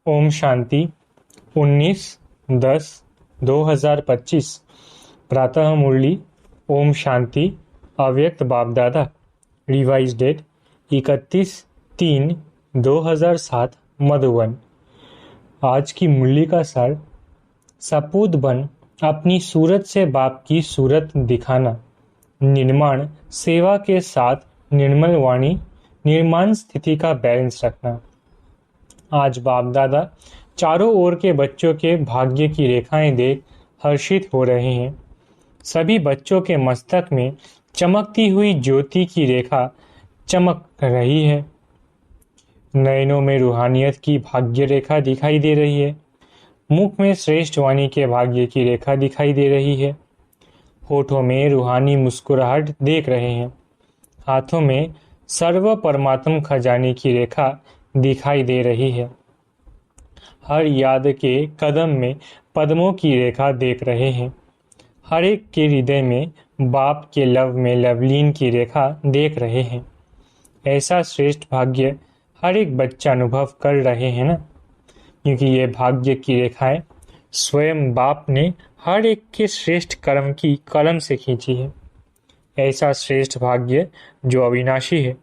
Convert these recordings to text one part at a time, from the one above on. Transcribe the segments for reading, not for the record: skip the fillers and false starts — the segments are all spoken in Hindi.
ओम शांति 19/10/2025 प्रातः मुरली। ओम शांति। अव्यक्त बाप दादा। Revise date 31/3/2007 Madhuban. आज की मुरली का सार। सपूत बन अपनी सूरत से बाप की सूरत दिखाना। निर्माण सेवा के साथ निर्मल वाणी निर्माण स्थिति का बैलेंस रखना। आज बाप दादा चारों ओर के बच्चों के भाग्य की रेखाएं देख हर्षित हो रहे हैं। सभी बच्चों के मस्तक में चमकती हुई ज्योति की रेखा चमक रही है। नयनों में रूहानियत की भाग्य रेखा दिखाई दे रही है। मुख में श्रेष्ठ वाणी के भाग्य की रेखा दिखाई दे रही है। होठों में रूहानी मुस्कुराहट देख रहे हैं। हाथों में सर्व परमात्म खजाने की रेखा दिखाई दे रही है। हर याद के कदम में पद्मों की रेखा देख रहे हैं। हर एक के हृदय में बाप के लव में लवलीन की रेखा देख रहे हैं। ऐसा श्रेष्ठ भाग्य हर एक बच्चा अनुभव कर रहे हैं ना, क्योंकि ये भाग्य की रेखाएं स्वयं बाप ने हर एक के श्रेष्ठ कर्म की कलम से खींची है। ऐसा श्रेष्ठ भाग्य जो अविनाशी है,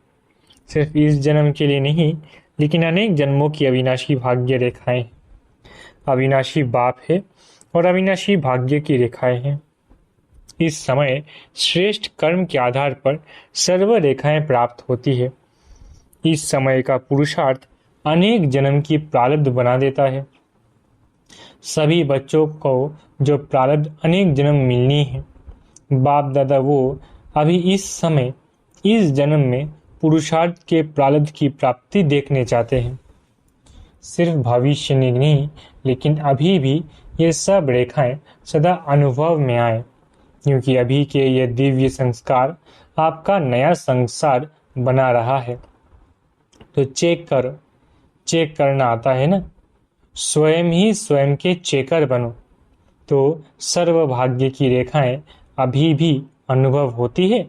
सिर्फ इस जन्म के लिए नहीं लेकिन अनेक जन्मों की अविनाशी भाग्य रेखाएं। अविनाशी बाप है और अविनाशी भाग्य की रेखाएं हैं। इस समय श्रेष्ठ कर्म के आधार पर सर्व रेखाएं प्राप्त होती है। इस समय का पुरुषार्थ अनेक जन्म की प्रारब्ध बना देता है। सभी बच्चों को जो प्रारब्ध अनेक जन्म मिलनी है, बाप दादा वो अभी इस समय इस जन्म में पुरुषार्थ के प्रारब्ध की प्राप्ति देखने चाहते हैं। सिर्फ भविष्य में नहीं लेकिन अभी भी ये सब रेखाएं सदा अनुभव में आए, क्योंकि अभी के ये दिव्य संस्कार आपका नया संसार बना रहा है। तो चेक करना आता है ना। स्वयं ही स्वयं के चेकर बनो तो सर्व भाग्य की रेखाएं अभी भी अनुभव होती है।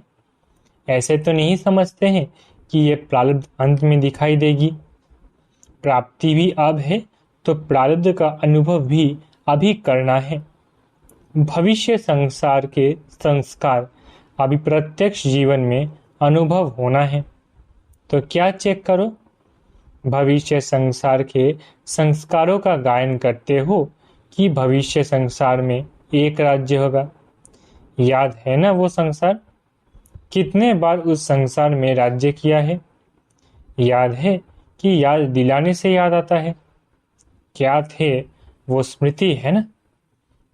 ऐसे तो नहीं समझते हैं कि ये प्रारब्ध अंत में दिखाई देगी। प्राप्ति भी अब है तो प्रारब्ध का अनुभव भी अभी करना है। भविष्य संसार के संस्कार अभी प्रत्यक्ष जीवन में अनुभव होना है। तो क्या चेक करो? भविष्य संसार के संस्कारों का गायन करते हो कि भविष्य संसार में एक राज्य होगा। याद है ना वो संसार? कितने बार उस संसार में राज्य किया है? याद है कि याद दिलाने से याद आता है। क्या थे वो स्मृति है ना।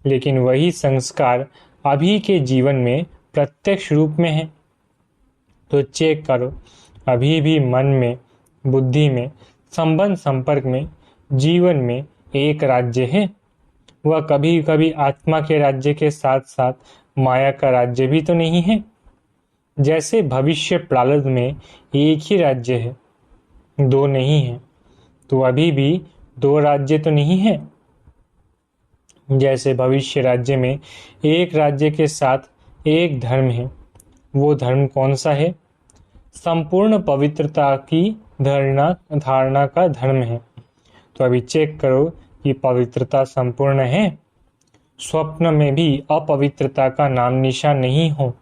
लेकिन वही संस्कार अभी के जीवन में प्रत्यक्ष रूप में है। तो चेक करो, अभी भी मन में, बुद्धि में, संबंध संपर्क में, जीवन में एक राज्य है। वह कभी कभी आत्मा के राज्य के साथ साथ माया का राज्य भी तो नहीं है। जैसे भविष्य प्रारब्ध में एक ही राज्य है, दो नहीं है, तो अभी भी दो राज्य तो नहीं है। जैसे भविष्य राज्य में एक राज्य के साथ एक धर्म है। वो धर्म कौन सा है? संपूर्ण पवित्रता की धारणा का धर्म है। तो अभी चेक करो कि पवित्रता संपूर्ण है। स्वप्न में भी अपवित्रता का नाम निशान नहीं हो।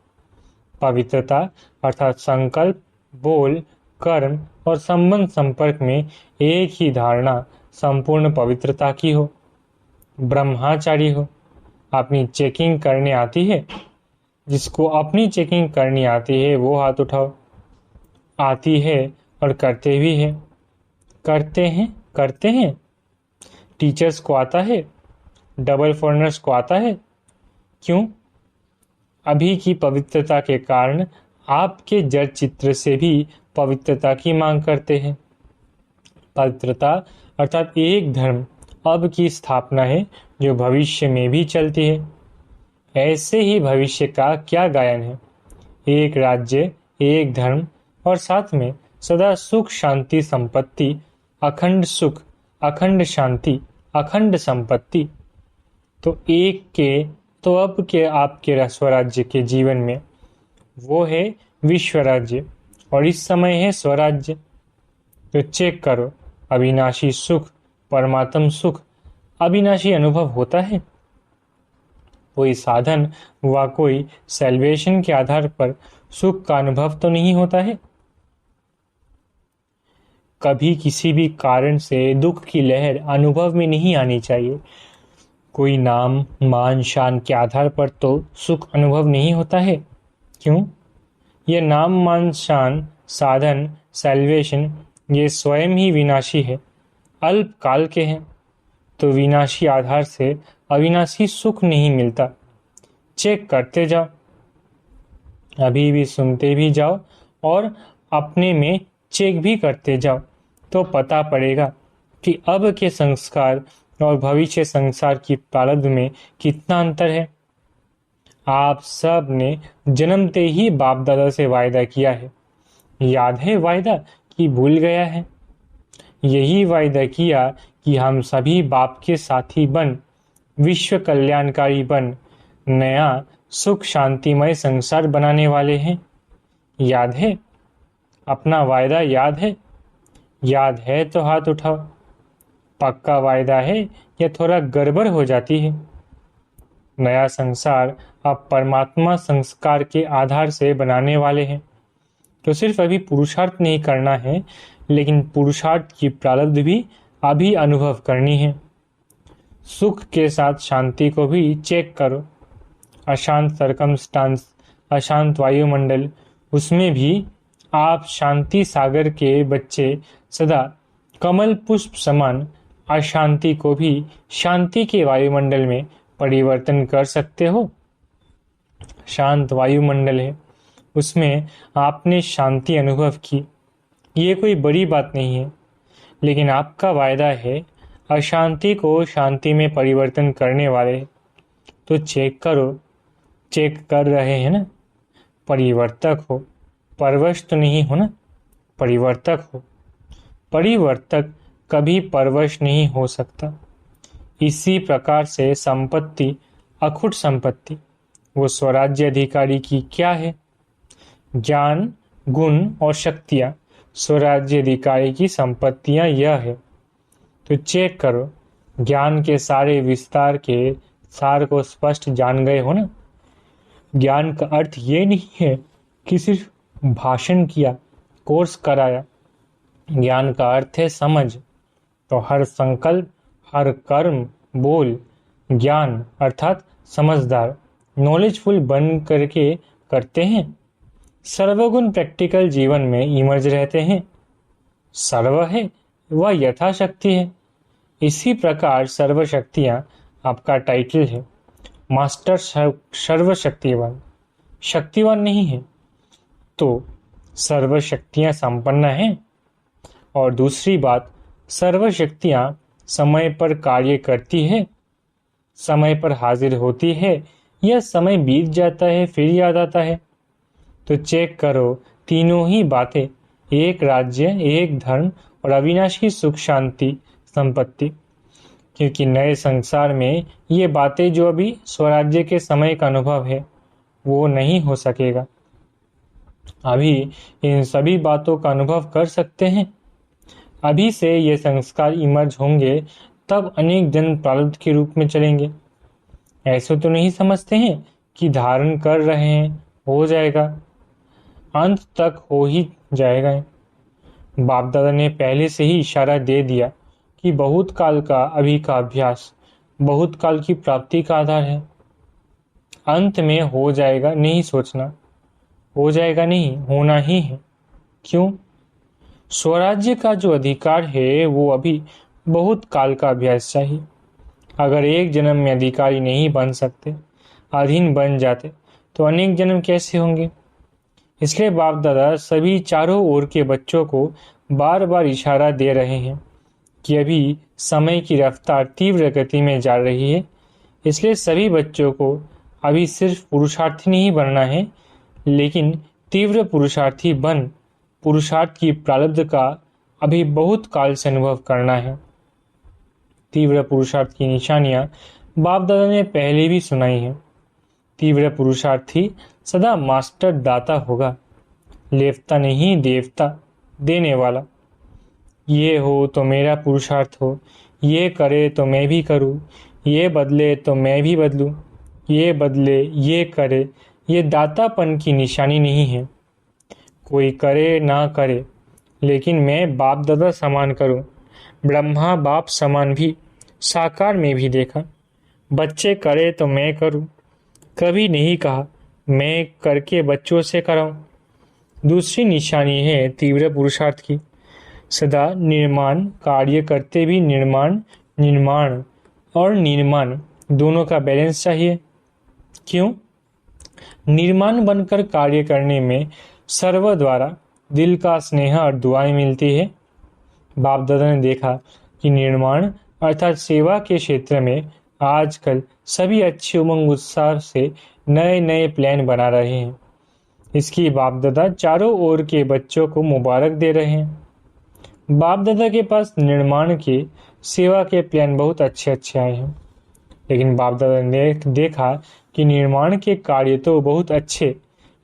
पवित्रता अर्थात संकल्प, बोल, कर्म और संबंध संपर्क में एक ही धारणा संपूर्ण पवित्रता की हो। ब्रह्मचारी हो। अपनी चेकिंग करने आती है? जिसको अपनी चेकिंग करनी आती है वो हाथ उठाओ। आती है और करते भी है। करते हैं। टीचर्स को आता है, डबल फॉरनर्स को आता है। क्यों? अभी की पवित्रता के कारण आपके जड़ चित्र से भी पवित्रता की मांग करते हैं। पवित्रता अर्थात एक धर्म अब की स्थापना है जो भविष्य में भी चलती है। ऐसे ही भविष्य का क्या गायन है? एक राज्य, एक धर्म और साथ में सदा सुख शांति संपत्ति, अखंड सुख, अखंड शांति, अखंड संपत्ति। तो एक के तो अब के आपके स्वराज्य के जीवन में वो है विश्व राज्य और इस समय है स्वराज्य। तो चेक करो, अविनाशी सुख, परमात्म सुख अविनाशी अनुभव होता है? कोई साधन व कोई सेल्वेशन के आधार पर सुख का अनुभव तो नहीं होता है। कभी किसी भी कारण से दुख की लहर अनुभव में नहीं आनी चाहिए। कोई नाम मान शान के आधार पर तो सुख अनुभव नहीं होता है। क्यों? यह नाम मान शान साधन सेल्वेशन ये स्वयं ही विनाशी है, अल्प काल के हैं। तो विनाशी आधार से अविनाशी सुख नहीं मिलता। चेक करते जाओ, अभी भी सुनते भी जाओ और अपने में चेक भी करते जाओ, तो पता पड़ेगा कि अब के संस्कार और भविष्य संसार की प्रारब्ध में कितना अंतर है। आप सब ने जन्मते ही बाप दादा से वायदा किया है। याद है वायदा कि भूल गया है? यही वायदा किया कि हम सभी बाप के साथी बन, विश्व कल्याणकारी बन, नया सुख शांतिमय संसार बनाने वाले हैं। याद है? अपना वायदा याद है? याद है तो हाथ उठाओ। पक्का वायदा है या थोड़ा गड़बड़ हो जाती है? नया संसार आप परमात्मा संस्कार के आधार से बनाने वाले हैं। तो सिर्फ अभी पुरुषार्थ नहीं करना है, लेकिन पुरुषार्थ की प्रारब्ध भी अभी अनुभव करनी है। सुख के साथ शांति को भी चेक करो। अशांत सर्कमस्टांस, अशांत वायुमंडल, उसमें भी आप शांति सागर के बच्चे सदा कमल पुष्प समान अशांति को भी शांति के वायुमंडल में परिवर्तन कर सकते हो। शांत वायुमंडल है, उसमें आपने शांति अनुभव की, ये कोई बड़ी बात नहीं है। लेकिन आपका वायदा है अशांति को शांति में परिवर्तन करने वाले। तो चेक करो, चेक कर रहे हैं ना? परिवर्तक हो, परवश तो नहीं हो ना? परिवर्तक हो। परिवर्तक कभी परवश नहीं हो सकता। इसी प्रकार से संपत्ति, अखुट संपत्ति, वो स्वराज्य अधिकारी की क्या है? ज्ञान, गुण और शक्तियां स्वराज्य अधिकारी की संपत्तियां यह है। तो चेक करो, ज्ञान के सारे विस्तार के सार को स्पष्ट जान गए हो ना? ज्ञान का अर्थ ये नहीं है कि सिर्फ भाषण किया, कोर्स कराया। ज्ञान का अर्थ है समझ। तो हर संकल्प, हर कर्म, बोल ज्ञान अर्थात समझदार, नॉलेजफुल बन करके करते हैं। सर्वगुण प्रैक्टिकल जीवन में इमर्ज रहते हैं। सर्व है वह यथाशक्ति है। इसी प्रकार सर्वशक्तियां आपका टाइटल है। मास्टर सर्वशक्तिवान, शक्तिवान नहीं है तो सर्वशक्तियां संपन्न है। और दूसरी बात, सर्वशक्तियां समय पर कार्य करती है, समय पर हाजिर होती है, या समय बीत जाता है फिर याद आता है। तो चेक करो, तीनों ही बातें, एक राज्य, एक धर्म और अविनाशी सुख शांति संपत्ति। क्योंकि नए संसार में ये बातें जो अभी स्वराज्य के समय का अनुभव है वो नहीं हो सकेगा। अभी इन सभी बातों का अनुभव कर सकते हैं। अभी से ये संस्कार इमर्ज होंगे, तब अनेक जन्म प्रारब्ध के रूप में चलेंगे। ऐसे तो नहीं समझते हैं कि धारण कर रहे हैं, हो जाएगा, अंत तक हो ही जाएगा। बाप दादा ने पहले से ही इशारा दे दिया कि बहुत काल का अभी का अभ्यास बहुत काल की प्राप्ति का आधार है। अंत में हो जाएगा नहीं सोचना, हो जाएगा नहीं, होना ही है। क्यों? स्वराज्य का जो अधिकार है वो अभी बहुत काल का अभ्यास चाहिए। अगर एक जन्म में अधिकारी नहीं बन सकते, अधीन बन जाते, तो अनेक जन्म कैसे होंगे? इसलिए बाप दादा सभी चारों ओर के बच्चों को बार बार इशारा दे रहे हैं कि अभी समय की रफ्तार तीव्र गति में जा रही है। इसलिए सभी बच्चों को अभी सिर्फ पुरुषार्थी नहीं बनना है, लेकिन तीव्र पुरुषार्थी बन पुरुषार्थ की प्रारब्ध का अभी बहुत काल से अनुभव करना है। तीव्र पुरुषार्थ की निशानियां बाप दादा ने पहले भी सुनाई हैं। तीव्र पुरुषार्थी सदा मास्टर दाता होगा, लेवता नहीं देवता, देने वाला। ये हो तो मेरा पुरुषार्थ हो, ये करे तो मैं भी करूँ, ये बदले तो मैं भी बदलूँ, ये बदले ये करे, ये दातापन की निशानी नहीं है। कोई करे ना करे, लेकिन मैं बाप दादा समान करूँ। ब्रह्मा बाप समान भी साकार में भी देखा। बच्चे करे तो मैं करूँ, कभी नहीं कहा मैं करके बच्चों से कराऊं। दूसरी निशानी है तीव्र पुरुषार्थ की। सदा निर्माण कार्य करते भी निर्माण निर्माण और निर्माण दोनों का बैलेंस चाहिए। क्यों? निर्माण बनकर कार्य करने में सर्व द्वारा दिल का स्नेह और दुआएं मिलती है। बाप दादा ने देखा कि निर्माण अर्थात सेवा के क्षेत्र में आजकल सभी अच्छे उमंग उत्साह से नए नए प्लान बना रहे हैं। इसकी बाप दादा चारों ओर के बच्चों को मुबारक दे रहे हैं। बाप दादा के पास निर्माण के सेवा के प्लान बहुत अच्छे अच्छे आए हैं, लेकिन बाप दादा ने देखा कि निर्माण के कार्य तो बहुत अच्छे,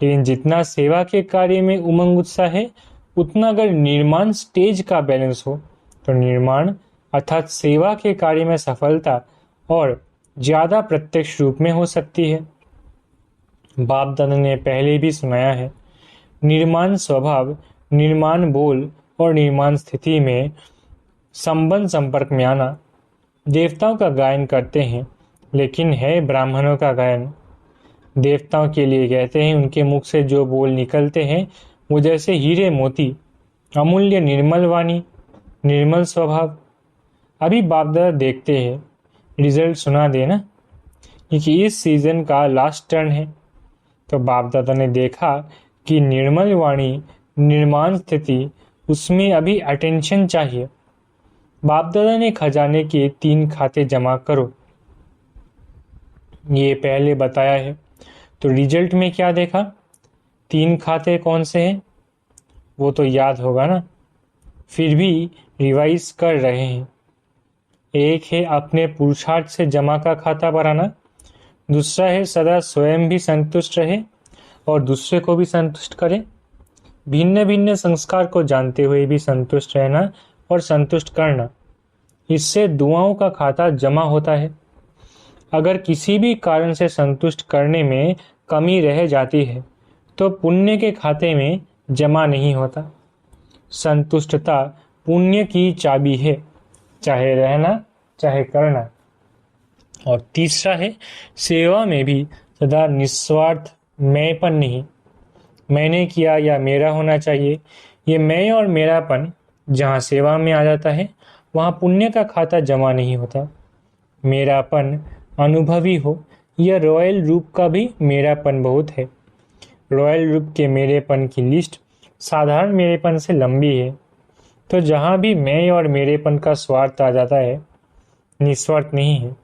लेकिन जितना सेवा के कार्य में उमंग उत्साह है, उतना अगर निर्माण स्टेज का बैलेंस हो तो निर्माण अर्थात सेवा के कार्य में सफलता और ज्यादा प्रत्यक्ष रूप में हो सकती है। बाप दादा ने पहले भी सुनाया है, निर्माण स्वभाव, निर्माण बोल और निर्माण स्थिति में संबंध संपर्क में आना। देवताओं का गायन करते हैं, लेकिन है ब्राह्मणों का गायन। देवताओं के लिए कहते हैं उनके मुख से जो बोल निकलते हैं वो जैसे हीरे मोती, अमूल्य निर्मल वाणी, निर्मल स्वभाव। अभी बाप दादा देखते हैं, रिजल्ट सुना देना, क्योंकि इस सीजन का लास्ट टर्न है। तो बाप दादा ने देखा कि निर्मल वाणी, निर्माण स्थिति, उसमें अभी अटेंशन चाहिए। बाप दादा ने खजाने के 3 खाते जमा करो, ये पहले बताया है। तो रिजल्ट में क्या देखा? 3 खाते कौन से हैं वो तो याद होगा ना, फिर भी रिवाइज कर रहे हैं। एक है अपने पुरुषार्थ से जमा का खाता बनाना, दूसरा है सदा स्वयं भी संतुष्ट रहे और दूसरे को भी संतुष्ट करे। भिन्न भिन्न संस्कार को जानते हुए भी संतुष्ट रहना और संतुष्ट करना, इससे दुआओं का खाता जमा होता है। अगर किसी भी कारण से संतुष्ट करने में कमी रह जाती है तो पुण्य के खाते में जमा नहीं होता। संतुष्टता पुण्य की चाबी है, चाहे रहना चाहे करना। और तीसरा है सेवा में भी सदा निस्वार्थ मैंपन नहीं। मैंने किया या मेरा होना चाहिए, ये मैं और मेरापन जहाँ सेवा में आ जाता है वहाँ पुण्य का खाता जमा नहीं होता। मेरापन अनुभवी हो, यह रॉयल रूप का भी मेरापन बहुत है। रॉयल रूप के मेरेपन की लिस्ट साधारण मेरेपन से लंबी है। तो जहाँ भी मैं और मेरेपन का स्वार्थ आ जाता है, निस्वार्थ नहीं है,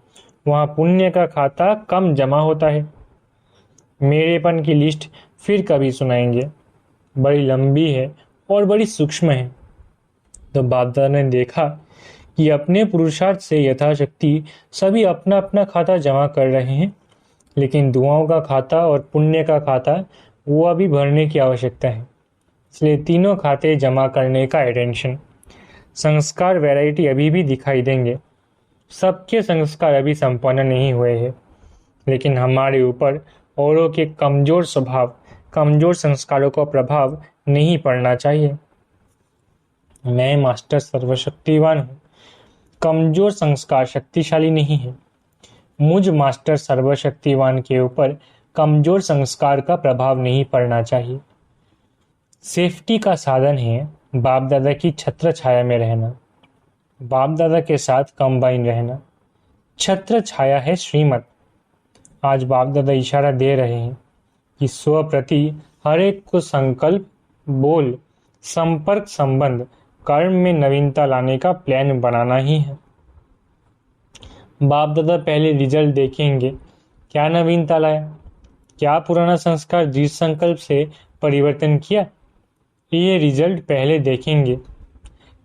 वहाँ पुण्य का खाता कम जमा होता है। मेरेपन की लिस्ट फिर कभी सुनाएंगे, बड़ी लंबी है और बड़ी सूक्ष्म है। तो बाप दादा ने देखा कि अपने पुरुषार्थ से यथाशक्ति सभी अपना अपना खाता जमा कर रहे हैं, लेकिन दुआओं का खाता और पुण्य का खाता वो अभी भरने की आवश्यकता है। इसलिए तीनों खाते जमा करने का अटेंशन। संस्कार वैरायटी अभी भी दिखाई देंगे, सबके संस्कार अभी संपन्न नहीं हुए हैं, लेकिन हमारे ऊपर औरों के कमजोर स्वभाव, कमजोर संस्कारों का प्रभाव नहीं पड़ना चाहिए। मैं मास्टर सर्वशक्तिवान हूँ, कमजोर संस्कार शक्तिशाली नहीं है। मुझ मास्टर सर्वशक्तिवान के ऊपर कमजोर संस्कार का प्रभाव नहीं पड़ना चाहिए। सेफ्टी का साधन है बाप दादा की छत्र छाया में रहना, बाप दादा के साथ कंबाइन रहना। छत्र छाया है श्रीमत। आज बाप दादा इशारा दे रहे हैं कि स्व प्रति हर एक को संकल्प, बोल, संपर्क, संबंध, कर्म में नवीनता लाने का प्लान बनाना ही है। बाप दादा पहले रिजल्ट देखेंगे, क्या नवीनता लाया, क्या पुराना संस्कार दृढ़ संकल्प से परिवर्तन किया, ये रिजल्ट पहले देखेंगे।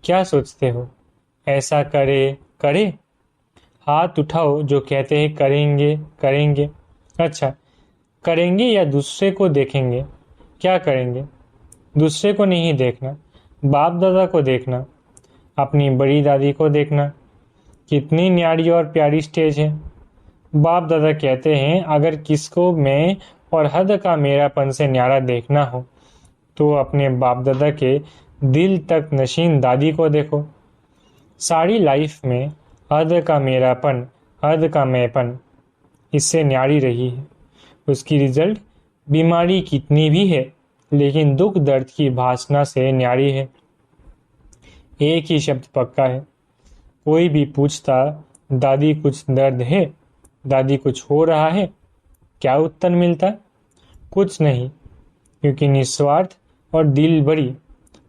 क्या सोचते हो, ऐसा करे करे? हाथ उठाओ जो कहते हैं करेंगे करेंगे। अच्छा, करेंगे या दूसरे को देखेंगे? क्या करेंगे? दूसरे को नहीं देखना, बाप दादा को देखना, अपनी बड़ी दादी को देखना कितनी न्यारी और प्यारी स्टेज है। बाप दादा कहते हैं अगर किसको मैं और हद का मेरापन से न्यारा देखना हो तो अपने बाप दादा के दिल तक नशीन दादी को देखो। सारी लाइफ में हद का मेरापन, हद का मैंपन इससे न्यारी रही है। उसकी रिजल्ट बीमारी कितनी भी है लेकिन दुख दर्द की भासना से न्यारी है। एक ही शब्द पक्का है, कोई भी पूछता दादी कुछ दर्द है, दादी कुछ हो रहा है, क्या उत्तर मिलता? कुछ नहीं, क्योंकि निस्वार्थ और दिल बड़ी,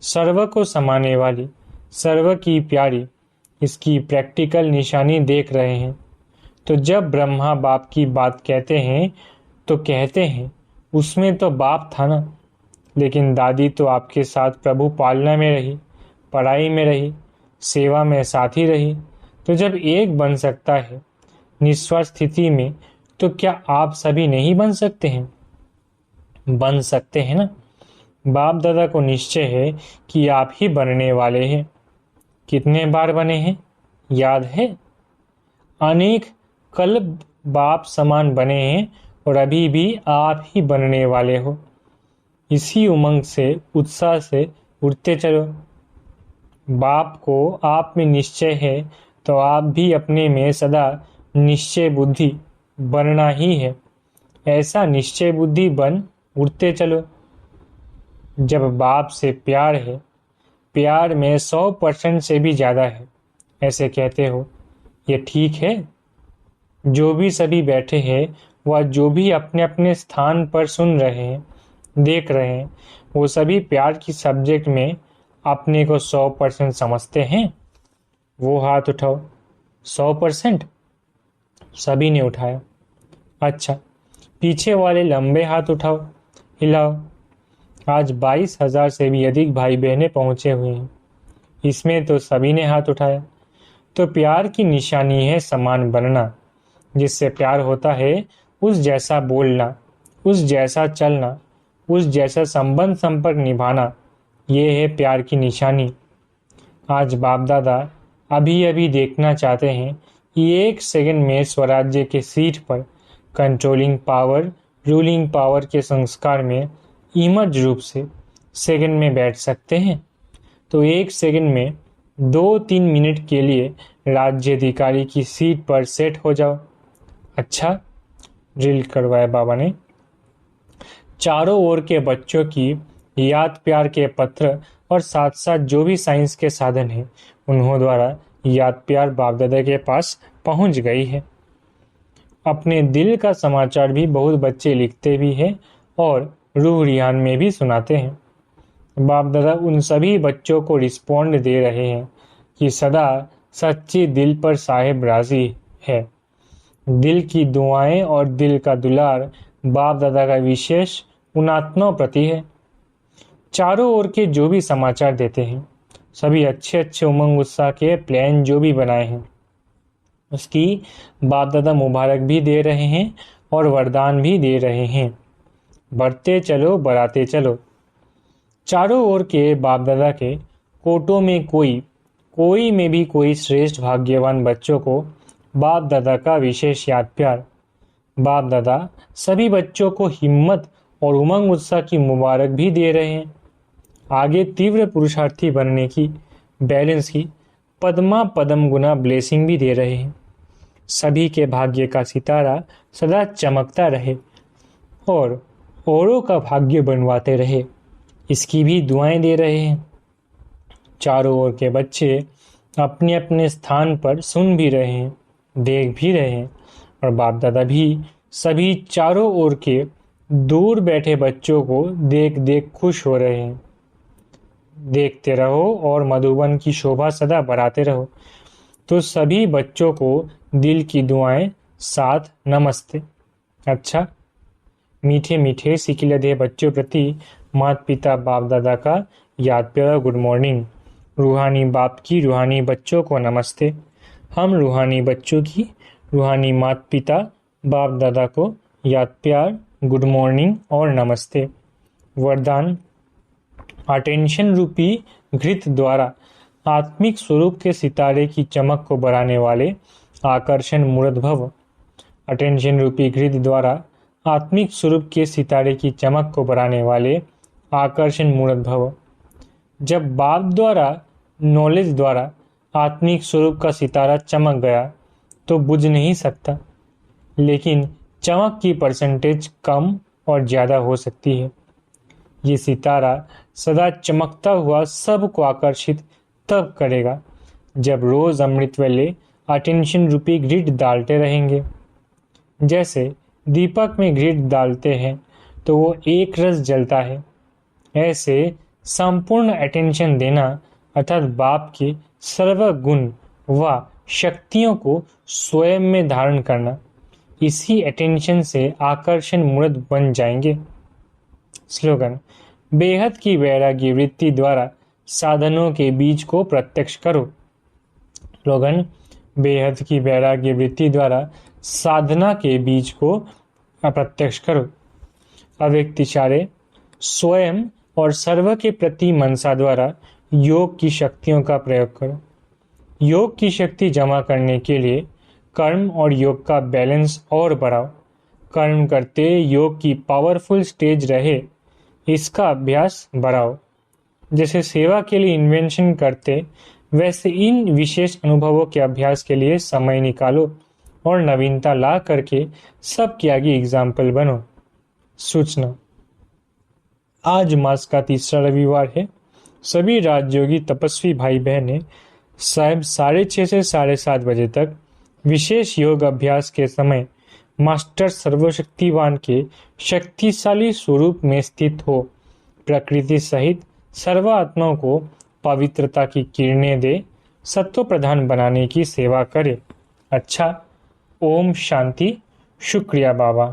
सर्व को समाने वाली, सर्व की प्यारी इसकी प्रैक्टिकल निशानी देख रहे हैं। तो जब ब्रह्मा बाप की बात कहते हैं तो कहते हैं उसमें तो बाप था ना, लेकिन दादी तो आपके साथ प्रभु पालना में रही, पढ़ाई में रही, सेवा में साथी रही। तो जब एक बन सकता है निस्वार्थ स्थिति में तो क्या आप सभी नहीं बन सकते हैं? बन सकते हैं ना। बाप दादा को निश्चय है कि आप ही बनने वाले हैं। कितने बार बने हैं याद है? अनेक कल्प बाप समान बने हैं और अभी भी आप ही बनने वाले हो। इसी उमंग से, उत्साह से उठते चलो। बाप को आप में निश्चय है तो आप भी अपने में सदा निश्चय बुद्धि बनना ही है। ऐसा निश्चय बुद्धि बन उठते चलो। जब बाप से प्यार है, प्यार में 100% से भी ज़्यादा है, ऐसे कहते हो, ये ठीक है? जो भी सभी बैठे हैं वह जो भी अपने अपने स्थान पर सुन रहे हैं, देख रहे हैं, वो सभी प्यार की सब्जेक्ट में अपने को 100% समझते हैं? वो हाथ उठाओ। 100%? सभी ने उठाया। अच्छा, पीछे वाले लंबे हाथ उठाओ, हिलाओ। आज 22,000 से भी अधिक भाई बहनें पहुंचे हुए हैं, इसमें तो सभी ने हाथ उठाया। तो प्यार की निशानी है समान बनना। जिससे प्यार होता है उस जैसा बोलना, उस जैसा चलना, उस जैसा संबंध संपर्क निभाना, ये है प्यार की निशानी। आज बाप दादा अभी अभी देखना चाहते हैं कि एक सेकंड में स्वराज्य के सीट पर कंट्रोलिंग पावर, रूलिंग पावर के संस्कार में इमर्ज रूप से सेकंड में बैठ सकते हैं। तो एक सेकंड में 2-3 मिनट के लिए राज्याधिकारी की सीट पर सेट हो जाओ। अच्छा, ड्रिल करवाया बाबा ने। चारों ओर के बच्चों की याद प्यार के पत्र और साथ साथ जो भी साइंस के साधन हैं उन्हों द्वारा याद प्यार बाप दादा के पास पहुंच गई है। अपने दिल का समाचार भी बहुत बच्चे लिखते भी हैं और रूह रियान में भी सुनाते हैं। बाप दादा उन सभी बच्चों को रिस्पॉन्ड दे रहे हैं कि सदा सच्ची दिल पर साहेब राजी है। दिल की दुआएं और दिल का दुलार बाप दादा का विशेष उनात्नों प्रति है। चारों ओर के जो भी समाचार देते हैं, सभी अच्छे अच्छे उमंग उत्साह के प्लान जो भी बनाए हैं, उसकी बाप दादा मुबारक भी दे रहे हैं और वरदान भी दे रहे हैं। बढ़ते चलो, बढ़ाते चलो। चारों ओर के बाप दादा के कोटों में कोई में भी कोई श्रेष्ठ भाग्यवान बच्चों को बाप दादा का विशेष याद प्यार। बाप दादा सभी बच्चों को हिम्मत और उमंग उत्साह की मुबारक भी दे रहे हैं। आगे तीव्र पुरुषार्थी बनने की, बैलेंस की पद्मा पदम गुना ब्लेसिंग भी दे रहे हैं। सभी के भाग्य का सितारा सदा चमकता रहे और औरों का भाग्य बनवाते रहे, इसकी भी दुआएं दे रहे हैं। चारों ओर के बच्चे अपने अपने स्थान पर सुन भी रहे हैं, देख भी रहे हैं और बाप दादा भी सभी चारों ओर के दूर बैठे बच्चों को देख देख खुश हो रहे हैं। देखते रहो और मधुबन की शोभा सदा बढ़ाते रहो। तो सभी बच्चों को दिल की दुआएं, साथ नमस्ते। अच्छा, मीठे मीठे सिकिलधे बच्चों प्रति माता पिता बाप दादा का याद प्यार गुड मॉर्निंग। रूहानी बाप की रूहानी बच्चों को नमस्ते। हम रूहानी बच्चों की रूहानी माता पिता बाप दादा को याद प्यार गुड मॉर्निंग और नमस्ते। वरदान अटेंशन रूपी घृत द्वारा आत्मिक स्वरूप के सितारे की चमक को बढ़ाने वाले आकर्षण मूर्तभव अटेंशन रूपी ग्रिड द्वारा आत्मिक स्वरूप के सितारे की चमक को बढ़ाने वाले आकर्षण मूर्तभव। जब बाप द्वारा नॉलेज द्वारा आत्मिक स्वरूप का सितारा चमक गया तो बुझ नहीं सकता, लेकिन चमक की परसेंटेज कम और ज़्यादा हो सकती है। ये सितारा सदा चमकता हुआ सबको आकर्षित तब करेगा जब रोज अमृत वेले अटेंशन रूपी ग्रिड डालते रहेंगे। जैसे दीपक में ग्रिड डालते हैं तो वो एक रस जलता है, ऐसे संपूर्ण अटेंशन देना अर्थात बाप के सर्व गुण व शक्तियों को स्वयं में धारण करना, इसी अटेंशन से आकर्षण मूर्त बन जाएंगे। स्लोगन: बेहद की वैराग्य वृत्ति द्वारा साधनों के बीज को प्रत्यक्ष करो। स्लोगन: बेहद की वैराग्य वृत्ति द्वारा साधना के बीज को प्रत्यक्ष करो। अव्यक्त इशारे: स्वयं और सर्व के प्रति मनसा द्वारा योग की शक्तियों का प्रयोग करो। योग की शक्ति जमा करने के लिए कर्म और योग का बैलेंस और बढ़ाओ। कर्म करते योग की पावरफुल स्टेज रहे, इसका अभ्यास बढ़ाओ। जैसे सेवा के लिए इन्वेंशन करते, वैसे इन विशेष अनुभवों के अभ्यास के लिए समय निकालो और नवीनता ला करके सबके आगे एग्जाम्पल बनो। सूचना: आज मास का तीसरा रविवार है। सभी राजयोगी तपस्वी भाई बहनें सायं 6:30 से 7:30 बजे तक विशेष योग अभ्यास के समय मास्टर सर्वशक्तिवान के शक्तिशाली स्वरूप में स्थित हो प्रकृति सहित सर्वात्माओं को पवित्रता की किरणें दे सत्व प्रधान बनाने की सेवा करे। अच्छा, ओम शांति। शुक्रिया बाबा।